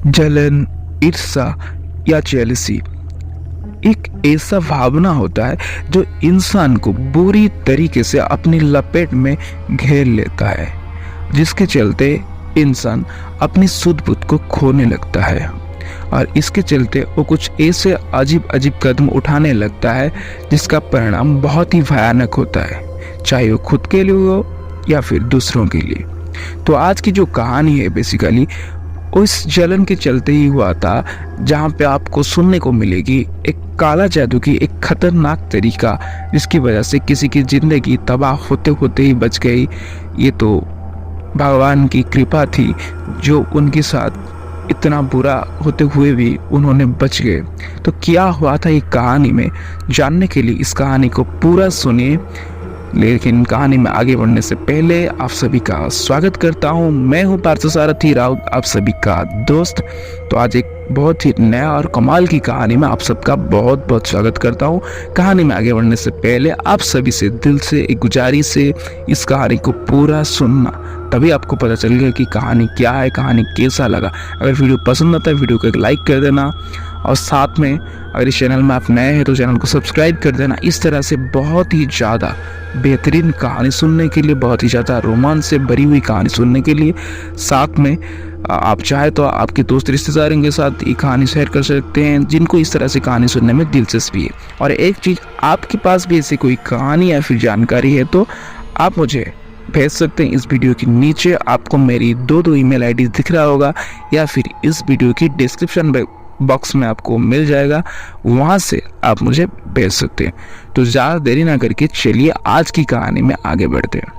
जलन, ईर्ष्या या जेलसी एक ऐसा भावना होता है जो इंसान को बुरी तरीके से अपनी लपेट में घेर लेता है, जिसके चलते इंसान अपनी सुध बुध को खोने लगता है और इसके चलते वो कुछ ऐसे अजीब अजीब कदम उठाने लगता है जिसका परिणाम बहुत ही भयानक होता है, चाहे वो खुद के लिए हो या फिर दूसरों के लिए। तो आज की जो कहानी है बेसिकली उस जलन के चलते ही हुआ था, जहाँ पे आपको सुनने को मिलेगी एक काला जादू की एक खतरनाक तरीका जिसकी वजह से किसी की जिंदगी तबाह होते होते ही बच गई। ये तो भगवान की कृपा थी जो उनके साथ इतना बुरा होते हुए भी उन्होंने बच गए। तो क्या हुआ था ये कहानी में, जानने के लिए इस कहानी को पूरा सुनिए। लेकिन कहानी में आगे बढ़ने से पहले आप सभी का स्वागत करता हूं। मैं हूं पार्थसारथी राउत, आप सभी का दोस्त। तो आज एक बहुत ही नया और कमाल की कहानी में आप सबका बहुत बहुत स्वागत करता हूं। कहानी में आगे बढ़ने से पहले आप सभी से दिल से एक गुजारिश है, इस कहानी को पूरा सुनना, तभी आपको पता चलेगा कि कहानी क्या है, कहानी कैसा लगा। अगर वीडियो पसंद आता है वीडियो को एक लाइक कर देना और साथ में अगर इस चैनल में आप नए हैं तो चैनल को सब्सक्राइब कर देना। इस तरह से बहुत ही ज़्यादा बेहतरीन कहानी सुनने के लिए, बहुत ही ज़्यादा रोमांच से भरी हुई कहानी सुनने के लिए, साथ में आप चाहे तो आपके दोस्त रिश्तेदारों के साथ ये कहानी शेयर कर सकते हैं जिनको इस तरह से कहानी सुनने में दिलचस्पी है। और एक चीज़, आपके पास भी ऐसी कोई कहानी या फिर जानकारी है तो आप मुझे भेज सकते हैं। इस वीडियो के नीचे आपको मेरी दो ईमेल आईडी दिख रहा होगा या फिर इस वीडियो की डिस्क्रिप्शन बॉक्स में आपको मिल जाएगा, वहाँ से आप मुझे भेज सकते हैं। तो ज़्यादा देरी ना करके चलिए आज की कहानी में आगे बढ़ते हैं।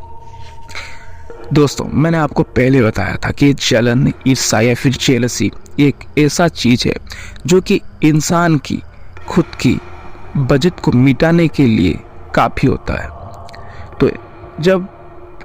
दोस्तों, मैंने आपको पहले बताया था कि जलन, ईर्ष्या या फिर जेलसी एक ऐसा चीज़ है जो कि इंसान की खुद की बजट को मिटाने के लिए काफ़ी होता है। तो जब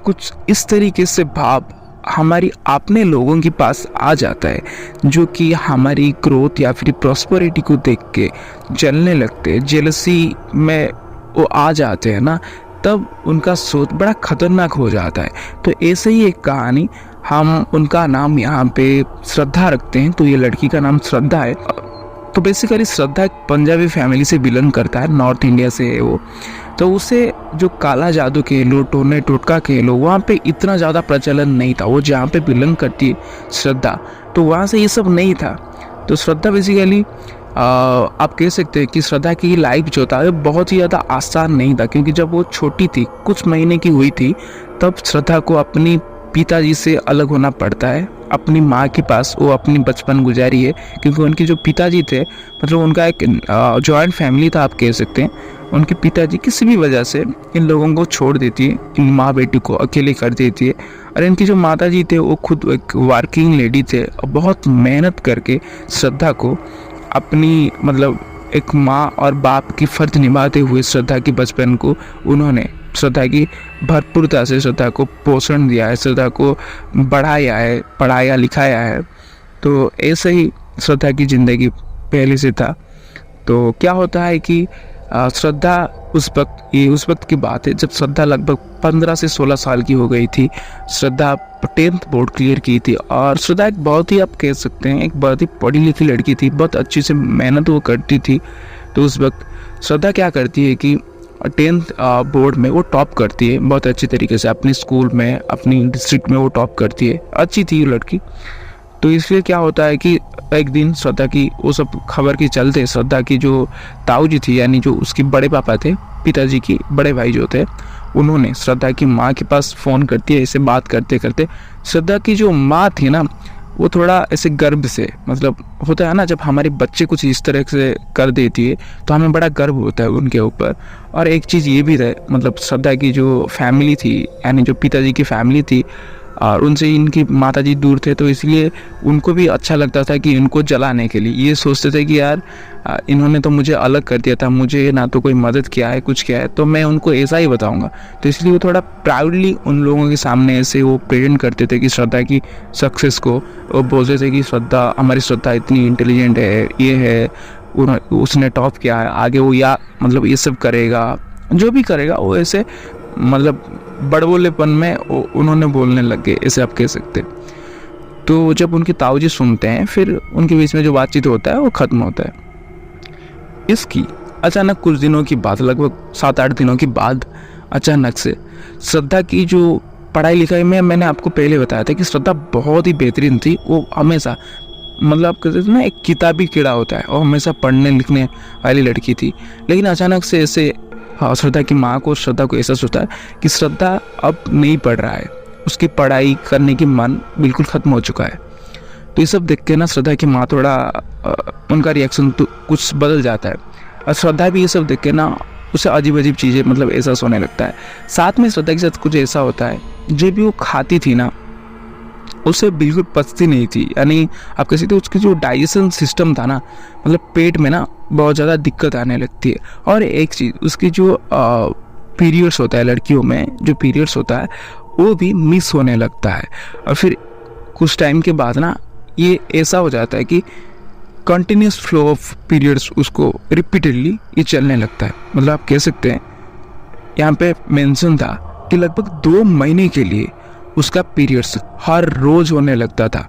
कुछ इस तरीके से भाव हमारी अपने लोगों के पास आ जाता है जो कि हमारी ग्रोथ या फिर प्रॉस्पेरिटी को देख के जलने लगते हैं, जेलसी में वो आ जाते हैं ना, तब उनका सोच बड़ा खतरनाक हो जाता है। तो ऐसे ही एक कहानी, हम उनका नाम यहाँ पे श्रद्धा रखते हैं। तो ये लड़की का नाम श्रद्धा है। तो बेसिकली श्रद्धा एक पंजाबी फैमिली से बिलोंग करता है, नॉर्थ इंडिया से है वो। तो उसे जो काला जादू के लो, टोने टोटका के लो, वहाँ पे इतना ज़्यादा प्रचलन नहीं था। वो जहाँ पे बिलोंग करती है श्रद्धा, तो वहाँ से ये सब नहीं था। तो श्रद्धा बेसिकली आप कह सकते हैं कि श्रद्धा की लाइफ जो था वो बहुत ही ज़्यादा आसान नहीं था, क्योंकि जब वो छोटी थी, कुछ महीने की हुई थी, तब श्रद्धा को अपनी पिताजी से अलग होना पड़ता है। अपनी माँ के पास वो अपनी बचपन गुजारी है, क्योंकि उनके जो पिताजी थे, मतलब उनका एक जॉइंट फैमिली था आप कह सकते हैं। उनके पिताजी किसी भी वजह से इन लोगों को छोड़ देती है, इन माँ बेटी को अकेले कर देती है। और इनकी जो माताजी थे वो खुद एक वर्किंग लेडी थे और बहुत मेहनत करके श्रद्धा को अपनी मतलब एक माँ और बाप की फ़र्ज निभाते हुए श्रद्धा की बचपन को उन्होंने श्रद्धा की भरपूरता से श्रद्धा को पोषण दिया है, श्रद्धा को बढ़ाया है, पढ़ाया लिखाया है। तो ऐसे ही श्रद्धा की ज़िंदगी पहले से था। तो क्या होता है कि श्रद्धा उस वक्त की बात है जब श्रद्धा लगभग 15 से 16 साल की हो गई थी। श्रद्धा 10th बोर्ड क्लियर की थी और श्रद्धा एक बहुत ही, आप कह सकते हैं, एक बहुत ही पढ़ी लिखी लड़की थी, बहुत अच्छी से मेहनत वो करती थी। तो उस वक्त श्रद्धा क्या करती है कि 10th बोर्ड में वो टॉप करती है बहुत अच्छी तरीके से, अपने स्कूल में, अपनी डिस्ट्रिक्ट में वो टॉप करती है। अच्छी थी वो लड़की। तो इसलिए क्या होता है कि एक दिन श्रद्धा की वो सब खबर के चलते श्रद्धा की जो ताऊ जी थी, यानी जो उसके बड़े पापा थे, पिताजी की बड़े भाई जो थे, उन्होंने श्रद्धा की माँ के पास फ़ोन करती है। ऐसे बात करते करते श्रद्धा की जो माँ थी ना, वो थोड़ा ऐसे गर्व से, मतलब होता है ना जब हमारे बच्चे कुछ इस तरह से कर देती है तो हमें बड़ा गर्व होता है उनके ऊपर। और एक चीज़ ये भी है, मतलब श्रद्धा की जो फैमिली थी, यानी जो पिताजी की फैमिली थी, और उनसे इनकी माताजी दूर थे, तो इसलिए उनको भी अच्छा लगता था कि इनको जलाने के लिए ये सोचते थे कि यार इन्होंने तो मुझे अलग कर दिया था, मुझे ना तो कोई मदद किया है, कुछ किया है, तो मैं उनको ऐसा ही बताऊंगा। तो इसलिए वो थोड़ा प्राउडली उन लोगों के सामने ऐसे वो प्रेजेंट करते थे कि श्रद्धा की सक्सेस को वो बोलते थे कि श्रद्धा, हमारी श्रद्धा इतनी इंटेलिजेंट है, ये है, उसने टॉप किया है, आगे वो या मतलब ये सब करेगा, जो भी करेगा वो ऐसे मतलब बड़बोलेपन में उन्होंने बोलने लग गए, ऐसे आप कह सकते। तो जब उनके ताऊजी सुनते हैं फिर उनके बीच में जो बातचीत होता है वो ख़त्म होता है। इसकी अचानक कुछ दिनों की बात, लगभग 7-8 दिनों की बाद अचानक से श्रद्धा की जो पढ़ाई लिखाई में, मैंने आपको पहले बताया था कि श्रद्धा बहुत ही बेहतरीन थी। वो हमेशा मतलब आप कहते थे ना, एक किताबी कीड़ा होता है, और हमेशा पढ़ने लिखने वाली लड़की थी। लेकिन अचानक से ऐसे श्रद्धा की माँ को, श्रद्धा को एहसास होता है कि श्रद्धा अब नहीं पढ़ रहा है, उसकी पढ़ाई करने की मन बिल्कुल ख़त्म हो चुका है। तो ये सब देख के ना श्रद्धा की माँ थोड़ा उनका रिएक्शन तो कुछ बदल जाता है, और श्रद्धा भी ये सब देख के ना उसे अजीब अजीब चीज़ें मतलब एहसास होने लगता है। साथ में श्रद्धा के साथ कुछ ऐसा होता है, जो भी वो खाती थी ना उसे बिल्कुल पचती नहीं थी। यानी आप कह सकते हो उसकी जो डाइजेशन सिस्टम था ना, मतलब पेट में ना बहुत ज़्यादा दिक्कत आने लगती है। और एक चीज़, उसकी जो पीरियड्स होता है, लड़कियों में जो पीरियड्स होता है वो भी मिस होने लगता है। और फिर कुछ टाइम के बाद ना ये ऐसा हो जाता है कि कंटिन्यूस फ्लो ऑफ पीरियड्स उसको रिपीटेडली ये चलने लगता है। मतलब आप कह सकते हैं, यहाँ पे मेंशन था कि लगभग 2 महीने के लिए उसका पीरियड्स हर रोज़ होने लगता था।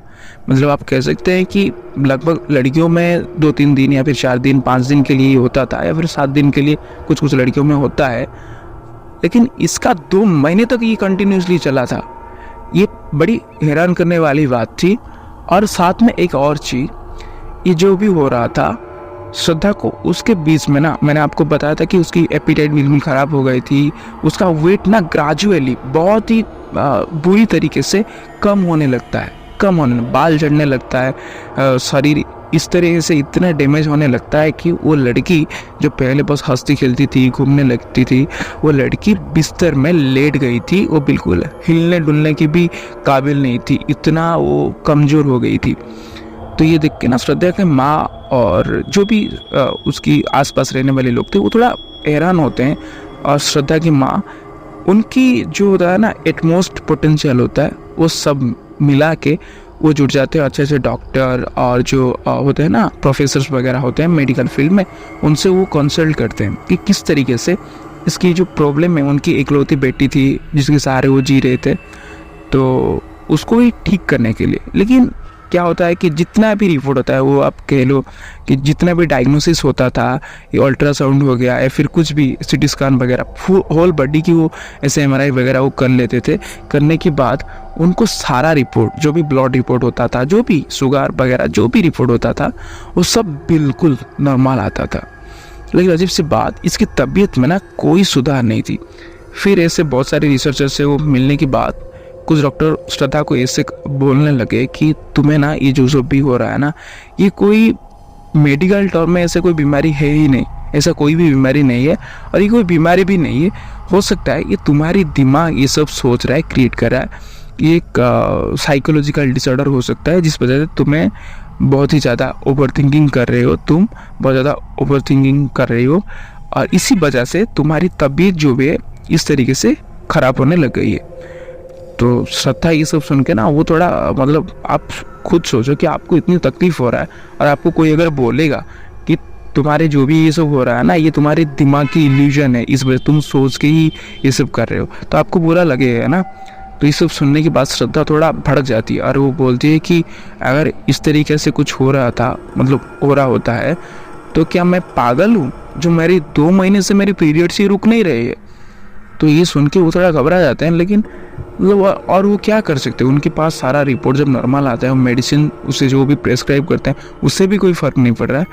मतलब आप कह सकते हैं कि लगभग लड़कियों में 2-3 दिन या फिर 4 दिन 5 दिन के लिए होता था, या फिर 7 दिन के लिए कुछ कुछ लड़कियों में होता है। लेकिन इसका 2 महीने तक ये कंटिन्यूसली चला था। ये बड़ी हैरान करने वाली बात थी। और साथ में एक और चीज़, ये जो भी हो रहा था श्रद्धा को, उसके बीच में ना मैंने आपको बताया था कि उसकी एपिटाइट बिल्कुल ख़राब हो गई थी। उसका वेट ना ग्रेजुअली बहुत ही बुरी तरीके से कम होने लगता है, बाल झड़ने लगता है, शरीर इस तरह से इतना डैमेज होने लगता है कि वो लड़की जो पहले बस हंसती खेलती थी, घूमने लगती थी, वो लड़की बिस्तर में लेट गई थी। वो बिल्कुल हिलने डुलने की भी काबिल नहीं थी, इतना वो कमज़ोर हो गई थी। तो ये देख के ना श्रद्धा के माँ और जो भी उसकी आसपास रहने वाले लोग थे वो थोड़ा हैरान होते हैं। और श्रद्धा की माँ, उनकी जो होता है ना एटमोस्ट पोटेंशियल होता है, वो सब मिला के वो जुट जाते हैं। अच्छे अच्छे डॉक्टर और जो होते हैं ना प्रोफेसर्स वगैरह होते हैं मेडिकल फील्ड में, उनसे वो कंसल्ट करते हैं कि किस तरीके से इसकी जो प्रॉब्लम है, उनकी इकलौती बेटी थी जिसके सहारे वो जी रहे थे, तो उसको ही ठीक करने के लिए। लेकिन क्या होता है कि जितना भी रिपोर्ट होता है, वो आप कह लो कि जितना भी डायग्नोसिस होता था, ये अल्ट्रासाउंड हो गया या फिर कुछ भी सिटी स्कैन वगैरह, होल बॉडी की वो ऐसे MRI वगैरह वो कर लेते थे। करने के बाद उनको सारा रिपोर्ट, जो भी ब्लड रिपोर्ट होता था, जो भी शुगर वगैरह जो भी रिपोर्ट होता था, वो सब बिल्कुल नॉर्मल आता था। लेकिन अजीब सी बात, इसकी तबीयत में ना कोई सुधार नहीं थी। फिर ऐसे बहुत सारे रिसर्चर से वो मिलने के बाद कुछ डॉक्टर श्रद्धा को ऐसे बोलने लगे कि तुम्हें ना ये जो भी हो रहा है ना, ये कोई मेडिकल टर्म में ऐसे कोई बीमारी है ही नहीं, ऐसा कोई भी बीमारी नहीं है, और ये कोई बीमारी भी नहीं है। हो सकता है ये तुम्हारी दिमाग ये सब सोच रहा है, क्रिएट कर रहा है। ये एक साइकोलॉजिकल डिसऑर्डर हो सकता है, जिस वजह से तुम्हें बहुत ही ज़्यादा ओवर थिंकिंग कर रहे हो, तुम बहुत ज़्यादा ओवर थिंकिंग कर रही हो, और इसी वजह से तुम्हारी तबीयत जो भी है इस तरीके से ख़राब होने लग गई है। तो श्रद्धा ये सब सुन के ना वो थोड़ा, मतलब आप खुद सोचो कि आपको इतनी तकलीफ हो रहा है, और आपको कोई अगर बोलेगा कि तुम्हारे जो भी ये सब हो रहा है ना, ये तुम्हारे दिमाग की इल्यूजन है, इस वजह तुम सोच के ही ये सब कर रहे हो, तो आपको बुरा लगेगा ना। तो ये सब सुनने के बाद श्रद्धा थोड़ा भड़क जाती है, और वो बोलती है कि अगर इस तरीके से कुछ हो रहा था, मतलब हो रहा होता है, तो क्या मैं पागल हूँ जो मेरी 2 महीने से मेरी पीरियड्स ही रुक नहीं रहे है। तो ये सुन के वो थोड़ा घबरा जाते हैं। लेकिन मतलब और वो क्या कर सकते हैं, उनके पास सारा रिपोर्ट जब नॉर्मल आता है, वो मेडिसिन उसे जो भी प्रेस्क्राइब करते हैं उससे भी कोई फ़र्क नहीं पड़ रहा है।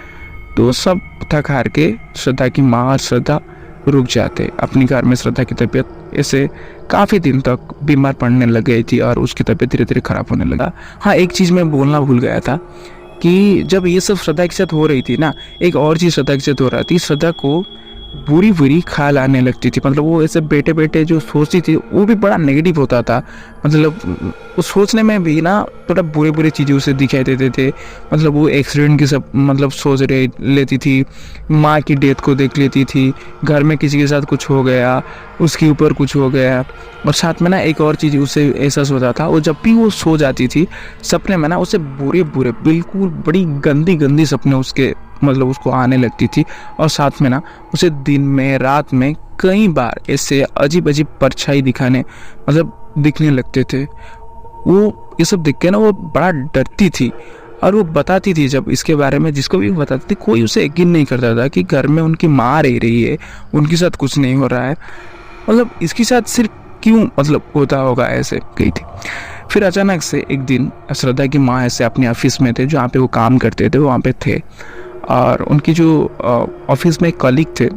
तो सब थक हार के श्रद्धा की माँ और श्रद्धा रुक जाते अपनी कार में। श्रद्धा की तबीयत ऐसे काफ़ी दिन तक बीमार पड़ने लग गई थी, और उसकी तबीयत धीरे धीरे ख़राब होने लगा। हाँ, एक चीज़ मैं बोलना भूल गया था कि जब ये सब श्रद्धा के साथ हो रही थी ना, एक और चीज़ श्रद्धा के साथ हो रहा थी, श्रद्धा को बुरी बुरी ख्याल आने लगती थी। मतलब वो ऐसे बैठे बैठे जो सोचती थी वो भी बड़ा नेगेटिव होता था। मतलब वो सोचने में भी ना थोड़ा बुरे बुरे चीज़ें उसे दिखाई देते थे। मतलब वो एक्सीडेंट की सब मतलब सोच लेती थी, माँ की डेथ को देख लेती थी, घर में किसी के साथ कुछ हो गया, उसके ऊपर कुछ हो गया। और साथ में ना एक और चीज़ उसे एहसास होता था, वो जब भी वो सो जाती थी सपने में ना उसे बुरे बुरे बिल्कुल बड़ी गंदी गंदी सपने उसके मतलब उसको आने लगती थी। और साथ में ना उसे दिन में रात में कई बार ऐसे अजीब अजीब परछाई दिखने लगते थे। वो ये सब देख के ना वो बड़ा डरती थी, और वो बताती थी जब इसके बारे में, जिसको भी बताती थी कोई उसे यकीन नहीं करता था कि घर में उनकी माँ रह रही है, उनके साथ कुछ नहीं हो रहा है, मतलब इसके साथ सिर्फ क्यों मतलब होता होगा, ऐसे गई थी। फिर अचानक से एक दिन श्रद्धा की माँ ऐसे अपने ऑफिस में थे, जहाँ पे वो काम करते थे वहाँ पे थे, और उनकी जो ऑफिस में एक कलीग थे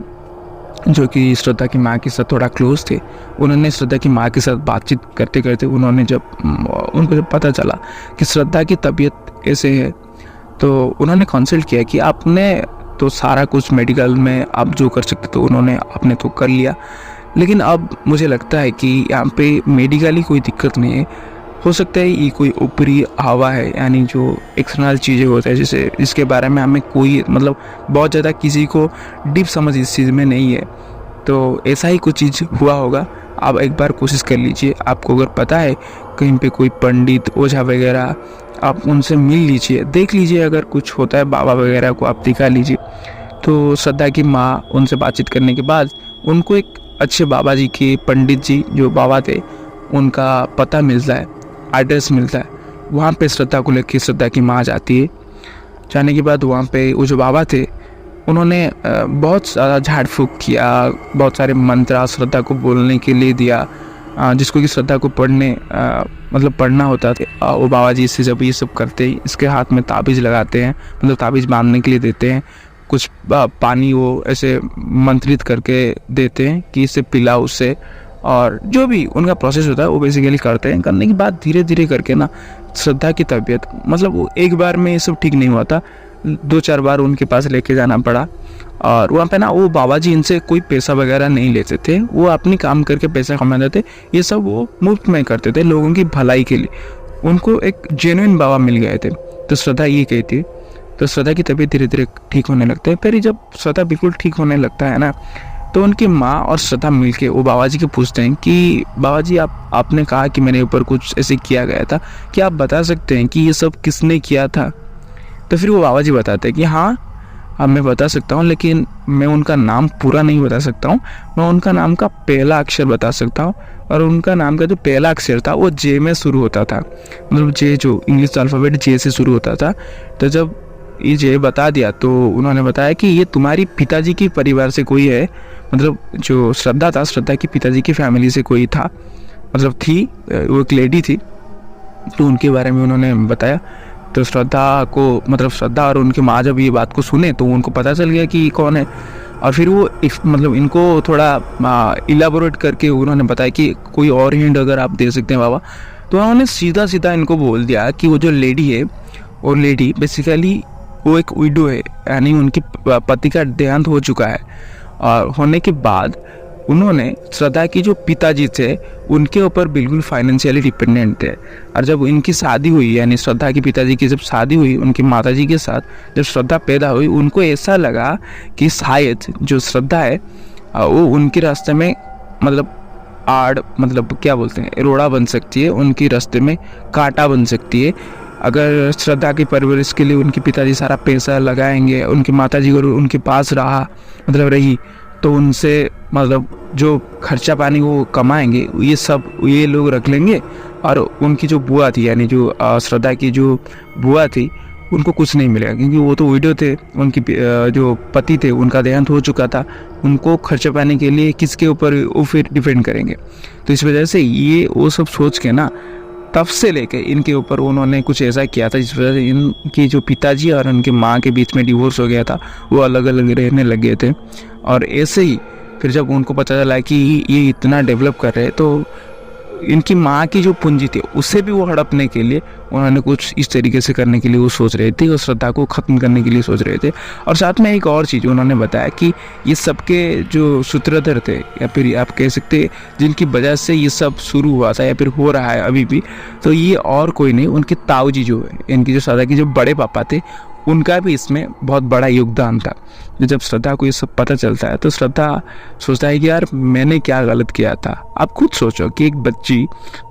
जो कि श्रद्धा की माँ के साथ थोड़ा क्लोज थे। उन्होंने श्रद्धा की माँ के साथ बातचीत करते करते उनको जब पता चला कि श्रद्धा की तबीयत ऐसे है, तो उन्होंने कंसल्ट किया कि आपने तो सारा कुछ मेडिकल में आप जो कर सकते थे उन्होंने आपने तो कर लिया, लेकिन अब मुझे लगता है कि यहाँ पे मेडिकली कोई दिक्कत नहीं है, हो सकता है ये कोई ऊपरी हवा है, यानी जो एक्सटर्नल चीज़ें होती है जैसे जिसके बारे में हमें कोई मतलब बहुत ज़्यादा किसी को डीप समझ इस चीज़ में नहीं है, तो ऐसा ही कुछ चीज़ हुआ होगा। आप एक बार कोशिश कर लीजिए, आपको अगर पता है कहीं पे कोई पंडित ओझा वगैरह, आप उनसे मिल लीजिए, देख लीजिए, अगर कुछ होता है बाबा वगैरह को आप दिखा लीजिए। तो श्रद्धा की माँ उनसे बातचीत करने के बाद उनको एक अच्छे बाबा जी के, पंडित जी जो बाबा थे उनका पता मिलता है, एड्रेस मिलता है। वहाँ पे श्रद्धा को लेकर श्रद्धा की माँ जाती है। जाने के बाद वहाँ पे वो जो बाबा थे उन्होंने बहुत सारा झाड़ फूँक किया, बहुत सारे मंत्र श्रद्धा को बोलने के लिए दिया, जिसको कि श्रद्धा को मतलब पढ़ना होता था। वो बाबा जी इससे जब ये सब करते ही इसके हाथ में ताबीज़ लगाते हैं, मतलब ताबीज़ बांधने के लिए देते हैं, कुछ पानी वो ऐसे मंत्रित करके देते हैं कि इसे पिलाओ उससे, और जो भी उनका प्रोसेस होता है वो बेसिकली करते हैं। करने के बाद धीरे धीरे करके ना श्रद्धा की तबीयत, मतलब वो एक बार में ये सब ठीक नहीं हुआ था, 2-4 बार उनके पास लेके जाना पड़ा। और वहाँ पे ना वो बाबा जी इनसे कोई पैसा वगैरह नहीं लेते थे, वो अपनी काम करके पैसा कमाते थे, ये सब वो मुफ्त में करते थे लोगों की भलाई के लिए। उनको एक जेन्युइन बाबा मिल गए थे। तो श्रद्धा ये कहती, तो श्रद्धा की तबीयत धीरे धीरे ठीक होने लगता है। फिर जब श्रद्धा बिल्कुल ठीक होने लगता है ना, तो उनकी माँ और श्रद्धा मिलके वो बाबा जी को पूछते हैं कि बाबा जी आपने कहा कि मेरे ऊपर कुछ ऐसे किया गया था, क्या आप बता सकते हैं कि ये सब किसने किया था? तो फिर वो बाबा जी बताते हैं कि हाँ मैं बता सकता हूँ, लेकिन मैं उनका नाम पूरा नहीं बता सकता हूँ, मैं उनका नाम का पहला अक्षर बता सकता हूँ, और उनका नाम का जो पहला अक्षर था वो जे में शुरू होता था, मतलब जे जो इंग्लिश अल्फ़ाबेट जे से शुरू होता था। तो जब ये जे बता दिया तो उन्होंने बताया कि ये तुम्हारी पिताजी के परिवार से कोई है, मतलब जो श्रद्धा था, श्रद्धा की पिताजी की फैमिली से कोई था, मतलब थी, वो एक लेडी थी। तो उनके बारे में उन्होंने बताया। तो श्रद्धा को, मतलब श्रद्धा और उनकी माँ जब ये बात को सुने तो उनको पता चल गया कि कौन है, और फिर वो मतलब इनको थोड़ा इलाबोरेट करके उन्होंने बताया कि कोई और हिंट अगर आप दे सकते हैं बाबा। तो उन्होंने सीधा सीधा इनको बोल दिया कि वो जो लेडी है, वो लेडी बेसिकली वो एक विडो है, यानी उनके पति का देहांत हो चुका है, और होने के बाद उन्होंने श्रद्धा की जो पिताजी थे उनके ऊपर बिल्कुल फाइनेंशियली डिपेंडेंट थे। और जब इनकी शादी हुई, यानी श्रद्धा की पिताजी की जब शादी हुई उनकी माताजी के साथ, जब श्रद्धा पैदा हुई, उनको ऐसा लगा कि शायद जो श्रद्धा है वो उनके रास्ते में मतलब मतलब क्या बोलते हैं, रोड़ा बन सकती है, उनके रास्ते में कांटा बन सकती है। अगर श्रद्धा की परवरिश के लिए उनके पिताजी सारा पैसा लगाएंगे, उनकी माताजी को उनके पास रही, तो उनसे मतलब जो खर्चा पानी वो कमाएंगे ये सब ये लोग रख लेंगे, और उनकी जो बुआ थी, यानी जो श्रद्धा की जो बुआ थी, उनको कुछ नहीं मिलेगा, क्योंकि वो तो विडो थे, उनकी जो पति थे उनका देहांत हो चुका था, उनको खर्चा पाने के लिए किसके ऊपर वो फिर डिपेंड करेंगे। तो इस वजह से ये वो सब सोच के ना, तब से लेके इनके ऊपर उन्होंने कुछ ऐसा किया था जिस वजह से इनकी जो पिताजी और उनके माँ के बीच में डिवोर्स हो गया था, वो अलग अलग रहने लगे थे। और ऐसे ही फिर जब उनको पता चला कि ये इतना डेवलप कर रहे हैं, तो इनकी माँ की जो पूंजी थी उससे भी वो हड़पने के लिए उन्होंने कुछ इस तरीके से करने के लिए वो सोच रहे थे, और श्रद्धा को ख़त्म करने के लिए सोच रहे थे। और साथ में एक और चीज़ उन्होंने बताया कि ये सबके जो सूत्रधर थे, या फिर आप कह सकते जिनकी वजह से ये सब शुरू हुआ था या फिर हो रहा है अभी भी, तो ये और कोई नहीं, उनके ताऊ जी जो है, इनकी जो श्रद्धा के जो बड़े पापा थे, उनका भी इसमें बहुत बड़ा योगदान था। जब श्रद्धा को ये सब पता चलता है तो श्रद्धा सोचता है कि यार मैंने क्या गलत किया था। आप खुद सोचो कि एक बच्ची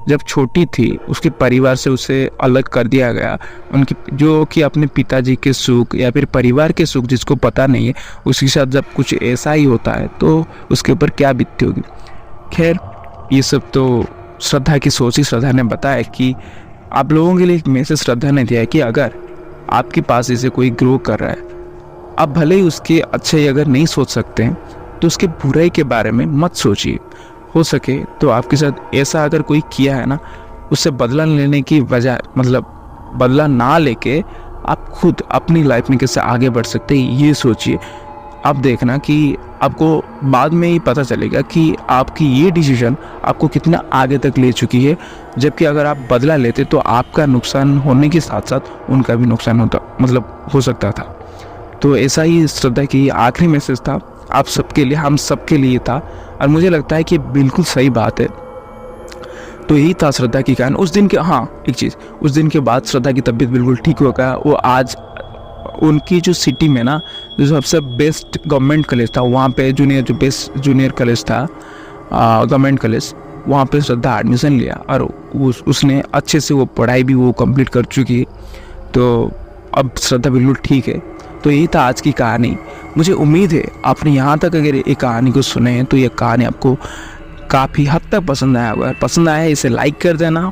जब छोटी थी उसके परिवार से उसे अलग कर दिया गया, उनकी जो कि अपने पिताजी के सुख या फिर परिवार के सुख जिसको पता नहीं है, उसके साथ जब कुछ ऐसा ही होता है तो उसके ऊपर क्या बीतती होगी। खैर ये सब तो श्रद्धा की सोच ही, श्रद्धा ने बताया कि आप लोगों के लिए एक मैसेज श्रद्धा ने दिया है कि अगर आपके पास इसे कोई ग्रो कर रहा है, आप भले ही उसके अच्छे अगर नहीं सोच सकते हैं तो उसके बुराई के बारे में मत सोचिए। हो सके तो आपके साथ ऐसा अगर कोई किया है ना, उससे बदला लेने की वजह मतलब बदला ना लेके आप खुद अपनी लाइफ में कैसे आगे बढ़ सकते हैं ये सोचिए। आप देखना कि आपको बाद में ही पता चलेगा कि आपकी ये डिसीजन आपको कितना आगे तक ले चुकी है, जबकि अगर आप बदला लेते तो आपका नुकसान होने के साथ साथ उनका भी नुकसान हो सकता था। तो ऐसा ही श्रद्धा की आखिरी मैसेज था आप सबके लिए, हम सबके लिए था, और मुझे लगता है कि बिल्कुल सही बात है। तो यही था श्रद्धा की कहानी उस दिन के। हाँ, एक चीज़, उस दिन के बाद श्रद्धा की तबीयत बिल्कुल ठीक हो गया। वो आज उनकी जो सिटी में ना जो सबसे बेस्ट गवर्नमेंट कॉलेज था, वहाँ पे बेस्ट जूनियर कॉलेज था, गवर्नमेंट कॉलेज, वहाँ पे श्रद्धा एडमिशन लिया और उसने अच्छे से वो पढ़ाई भी वो कंप्लीट कर चुकी। तो अब श्रद्धा बिल्कुल ठीक है। तो यही था आज की कहानी। मुझे उम्मीद है आपने यहाँ तक अगर ये कहानी को सुने हैं तो ये कहानी आपको काफ़ी हद तक पसंद आया होगा। पसंद आया है इसे लाइक कर देना।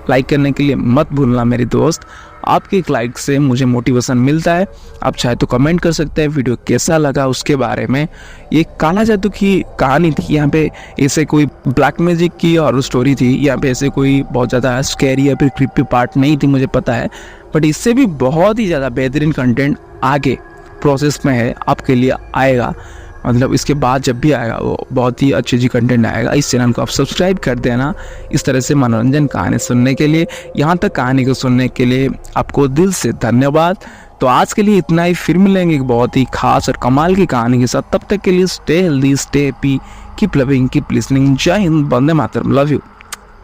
लाइक करने के लिए मत भूलना मेरे दोस्त, आपके एक लाइक से मुझे मोटिवेशन मिलता है। आप चाहे तो कमेंट कर सकते हैं वीडियो कैसा लगा उसके बारे में। ये काला जादू की कहानी थी, यहाँ पे ऐसे कोई ब्लैक मैजिक की और स्टोरी थी, यहाँ पे ऐसे कोई बहुत ज़्यादा स्कैरी या फिर क्रीपी पार्ट नहीं थी, मुझे पता है। बट इससे भी बहुत ही ज़्यादा बेहतरीन कंटेंट आगे प्रोसेस में है, आपके लिए आएगा। मतलब इसके बाद जब भी आएगा वो बहुत ही अच्छी कंटेंट आएगा। इस चैनल को आप सब्सक्राइब कर देना इस तरह से मनोरंजन कहानी सुनने के लिए। यहाँ तक कहानी को सुनने के लिए आपको दिल से धन्यवाद। तो आज के लिए इतना ही, फिर मिलेंगे एक बहुत ही खास और कमाल की कहानी के साथ। तब तक के लिए stay healthy, stay happy, keep loving, keep listening. जय हिंद, वंदे मातरम, लव यू।